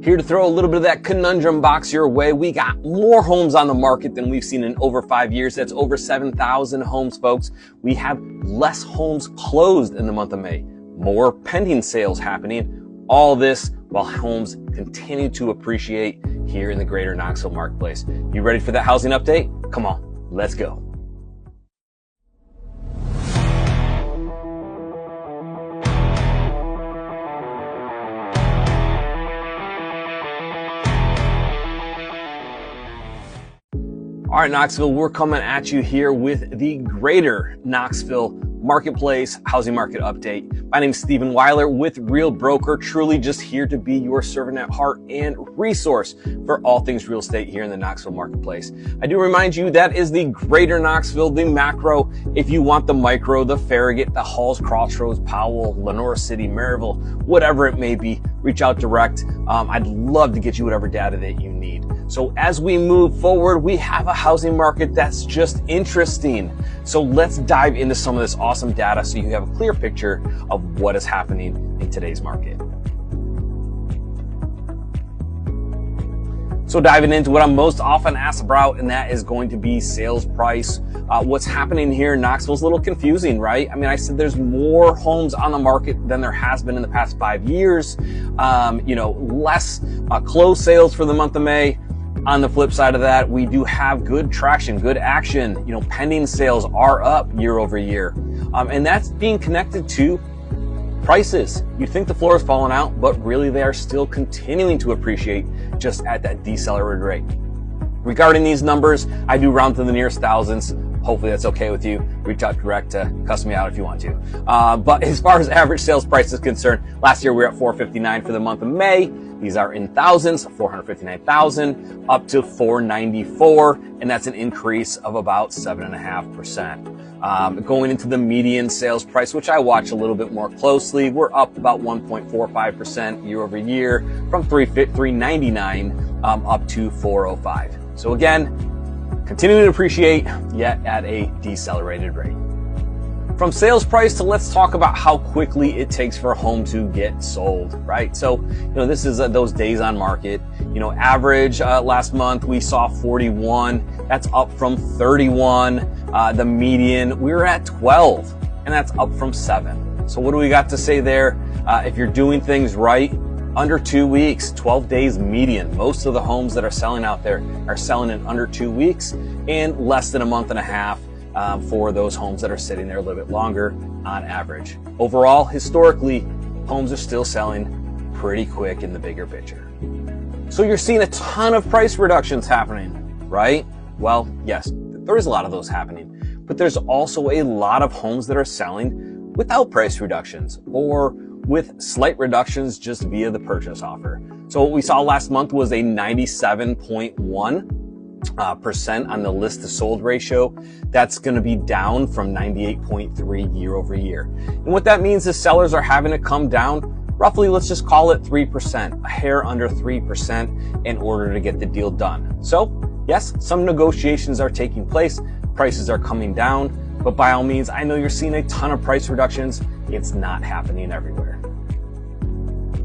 Here to throw a little bit of that conundrum box your way. We got more homes on the market than we've seen in over 5 years. That's over 7,000 homes, folks. We have less homes closed in the month of May. More pending sales happening. All this while homes continue to appreciate here in the Greater Knoxville marketplace. You ready for that housing update? Come on, let's go. All right, Knoxville, we're coming at you here with the Greater Knoxville Marketplace Housing Market Update. My name is Stephen Weiler with Real Broker, truly just here to be your servant at heart and resource for all things real estate here in the Knoxville Marketplace. I do remind you that is the Greater Knoxville, the macro. If you want the micro, the Farragut, the Halls, Crossroads, Powell, Lenore City, Maryville, whatever it may be, reach out direct. I'd love to get you whatever data that you need. So as we move forward, we have a housing market that's just interesting. So let's dive into some of this awesome data so you have a clear picture of what is happening in today's market. So diving into what I'm most often asked about, and that is going to be sales price. What's happening here in Knoxville is a little confusing, right? I mean, I said there's more homes on the market than there has been in the past 5 years. Less closed sales for the month of May. On the flip side of that, we do have good traction, good action. Pending sales are up year over year. And that's being connected to prices. You think the floor is falling out, but really they are still continuing to appreciate just at that decelerated rate. Regarding these numbers, I do round to the nearest thousands. Hopefully that's okay with you. Reach out direct to cuss me out if you want to. But as far as average sales price is concerned, last year we were at $459 for the month of May. These are in thousands, 459,000 up to 494, and that's an increase of about 7.5%. Going into the median sales price, which I watch a little bit more closely, we're up about 1.45% year over year from $399 up to $405. So again, continuing to appreciate, yet at a decelerated rate. From sales price to let's talk about how quickly it takes for a home to get sold, right? So, this is those days on market. Average last month we saw 41. That's up from 31. The median, we were at 12, and that's up from 7. So what do we got to say there? If you're doing things right, under 2 weeks, 12 days median. Most of the homes that are selling out there are selling in under 2 weeks and less than a month and a half for those homes that are sitting there a little bit longer on average. Overall, historically, homes are still selling pretty quick in the bigger picture. So you're seeing a ton of price reductions happening, right? Well, yes, there is a lot of those happening, but there's also a lot of homes that are selling without price reductions or with slight reductions just via the purchase offer. So what we saw last month was a 97.1% on the list to sold ratio. That's going to be down from 98.3 year over year. And what that means is sellers are having to come down roughly, let's just call it 3%, a hair under 3% in order to get the deal done. So yes, some negotiations are taking place, prices are coming down, but by all means, I know you're seeing a ton of price reductions. It's not happening everywhere.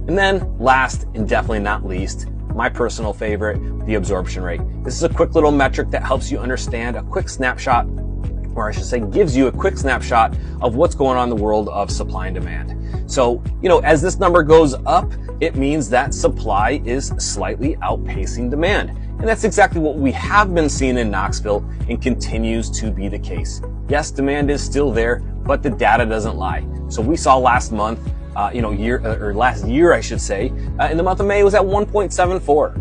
And then last and definitely not least, my personal favorite, the absorption rate. This is a quick little metric that helps you understand a quick snapshot, or I should say gives you a quick snapshot of what's going on in the world of supply and demand. So, as this number goes up, it means that supply is slightly outpacing demand. And that's exactly what we have been seeing in Knoxville and continues to be the case. Yes, demand is still there, but the data doesn't lie. So we saw last month, last year, I should say, in the month of May, it was at 1.74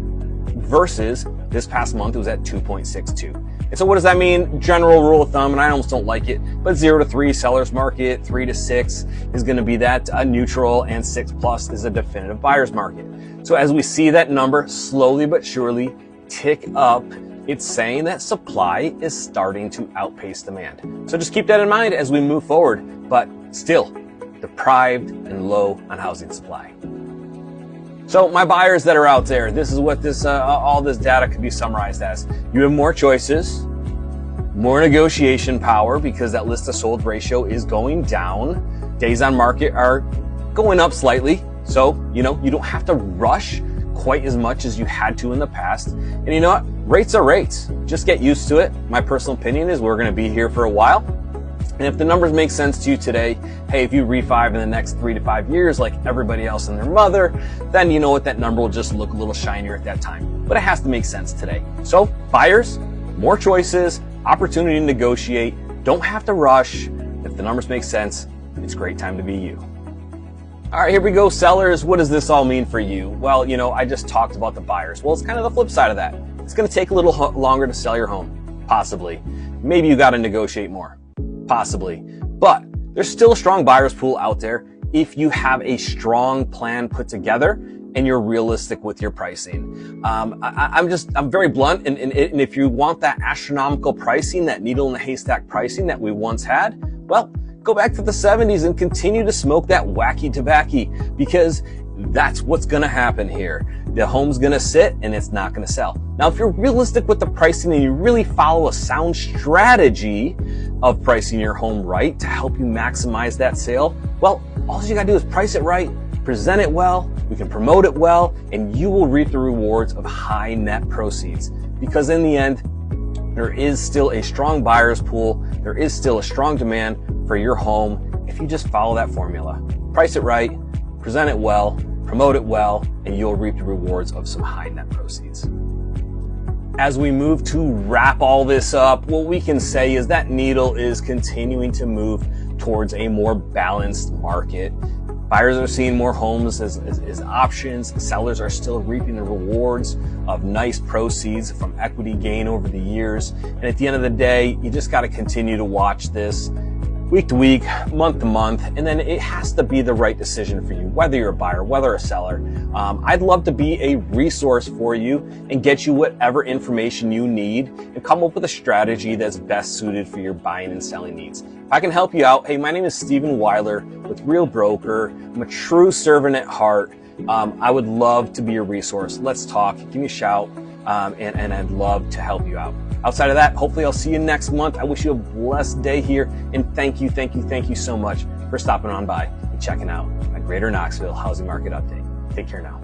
versus this past month, it was at 2.62. And so what does that mean? General rule of thumb, and I almost don't like it, but 0 to 3 seller's market, 3 to 6 is going to be that neutral, and 6 plus is a definitive buyer's market. So as we see that number slowly but surely tick up, it's saying that supply is starting to outpace demand. So just keep that in mind as we move forward, but still deprived and low on housing supply. So my buyers that are out there, this is what all this data could be summarized as. You have more choices, more negotiation power because that list to sold ratio is going down. Days on market are going up slightly. So, you don't have to rush quite as much as you had to in the past. And you know what? Rates are rates. Just get used to it. My personal opinion is we're going to be here for a while. And if the numbers make sense to you today, hey, if you refi in the next 3 to 5 years like everybody else and their mother, then you know what, that number will just look a little shinier at that time. But it has to make sense today. So buyers, more choices, opportunity to negotiate, don't have to rush. If the numbers make sense, it's a great time to be you. All right, here we go, sellers. What does this all mean for you? Well, you know, I just talked about the buyers. Well, it's kind of the flip side of that. It's going to take a little longer to sell your home, possibly. Maybe you got to negotiate more. Possibly. But there's still a strong buyer's pool out there if you have a strong plan put together and you're realistic with your pricing. I'm very blunt, and if you want that astronomical pricing, that needle in the haystack pricing that we once had, well, go back to the 70s and continue to smoke that wacky tobacco, because that's what's gonna happen here. The home's gonna sit and it's not gonna sell. Now, if you're realistic with the pricing and you really follow a sound strategy of pricing your home right to help you maximize that sale, well, all you gotta do is price it right, present it well, we can promote it well, and you will reap the rewards of high net proceeds. Because in the end, there is still a strong buyer's pool, there is still a strong demand for your home if you just follow that formula. Price it right, present it well, promote it well, and you'll reap the rewards of some high net proceeds. As we move to wrap all this up, what we can say is that needle is continuing to move towards a more balanced market. Buyers are seeing more homes as options. Sellers are still reaping the rewards of nice proceeds from equity gain over the years. And at the end of the day, you just got to continue to watch this week to week, month to month, and then it has to be the right decision for you, whether you're a buyer, whether a seller. I'd love to be a resource for you and get you whatever information you need and come up with a strategy that's best suited for your buying and selling needs. If I can help you out, hey, my name is Stephen Weiler with Real Broker. I'm a true servant at heart. I would love to be your resource. Let's talk, give me a shout, and I'd love to help you out. Outside of that, hopefully I'll see you next month. I wish you a blessed day here, and thank you so much for stopping on by and checking out my Greater Knoxville Housing Market Update. Take care now.